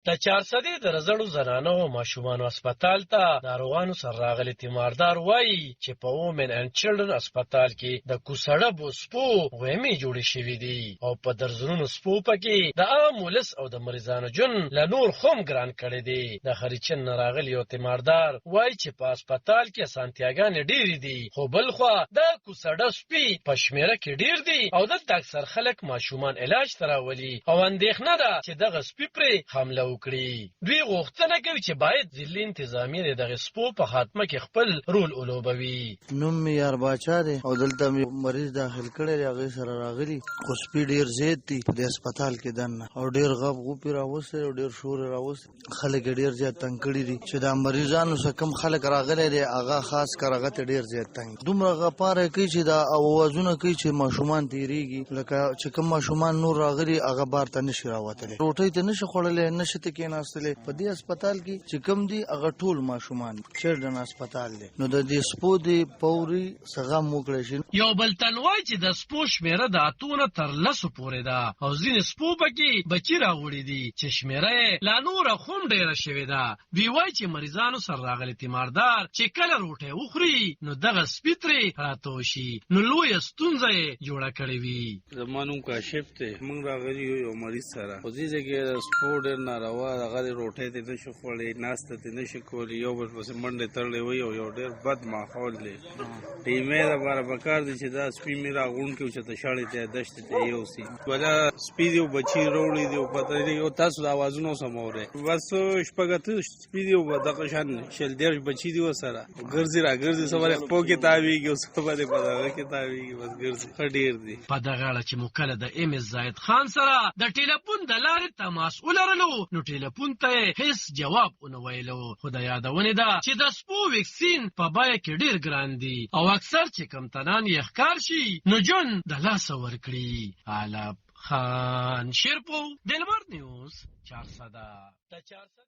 د چارسدې د رزړو زنانو او ماشومانو هسپتال ته ناروغانو سره راغلي تیماردار وایي چې په وومن اینډ چلډرن هسپتال کې د کوسړبو سپو غویمې جوړې شوي دي او په درزنونو سپو پکې د عام ولس او د مریضانو ژوند له نور هم ګران کړی دی. د خریچن نه راغلی یو تیماردار وایي چې په هسپتال کې اسانتیاګانې ډېرې دي، خو بل خوا د کوسړه سپي په شمېره کې ډېر دي او دلته اکثر خلک ماشومان علاج ته راولي او اندېښنه ده چې دغه سپي پرې حمله وکړي. دوی غوښتنه کوي چې باید ځلي انتظامیه د دغه سپو په خاتمه کې خپل رول ولوبوي. نوم مې یار باچا دی او دلته مې مریض داخل کړی دی، هغې سره راغلي خو سپي ډېر زیات دي په دې هسپتال کې دننه او ډېر غب غوپې راوستی او ډېر شور یې راوستی. خلک یې ډېر زیات تنګ کړي دي چې دا مریضانو څخه کوم خلک راغلی دی هغه خاص کر هغه ته ډېر زیات تنګ دومره غپاره کوي چې دا اوازونه کوي چې ماشومان تېرېږي، لکه چې کوم ماشومان نور راغلي هغه بار ته نشي راوتلی، روټۍ ته نشي خوړلی، نشي ته کېناستلی. په دې هسپتال کې چې کوم دي هغه ټول ماشومان چلډرن هسپتال دی، نو د دې سپو د پوري څغم وکړی شي. یو بل تن وایي چې د سپو شمېره د 8 نه تر 10 پورې ده او ځینې سپو پکې بچي راوړي دي چې شمېره یې لا نوره هم ډېره شوې ده. دوی وایي چې مریضانو سره راغلی تیماردار چې کله روټۍ وخوري نو دغه سپي ترې راتاو شي، نو لویه ستونزه یې جوړه کړې وي. زما نوم کاشف دی، موږ راغلي یو مریض سره خو دې ځای کې سپو ډېر ناروا هغه روټۍ ته نشي خوړلی، ناسته ته نشي کولی، یو بل پسې منډې تړلی وي او یو ډېر بد ماحول دی. ټیمې دپاره پکار دی چې دا سپي مې راغونډ کړي چې تشاړې ته دښتې ته یوسي. دا سپي دی او بچي راوړي دي او پته نه لګي تاسو د اوازونو سم اورئ. بس شپږ اتۀ سپي دی او دغه شان شل دېرش بچي دي ورسره ګرځي راګرځي، څه باندې خپو کې تاویږي او څه باندې په دغه کې تاویږي، بس ګرځي. ښه ډېر دي. په دغه اړه چې مو کله د ایم اس زاید خان سره د ټیلیفون د لارې تماس ولرلو نو ټیلیفون ته یې هیڅ جواب ونه ویلو. خو د یادونې ده چې د سپو ویکسین په بیه کې ډېر ګران دي او اکثر چې کمتنان یې ښکار شي نو ژوند د لاسه ورکړي. علب خان شیرپو، دلبر نیوز، 400.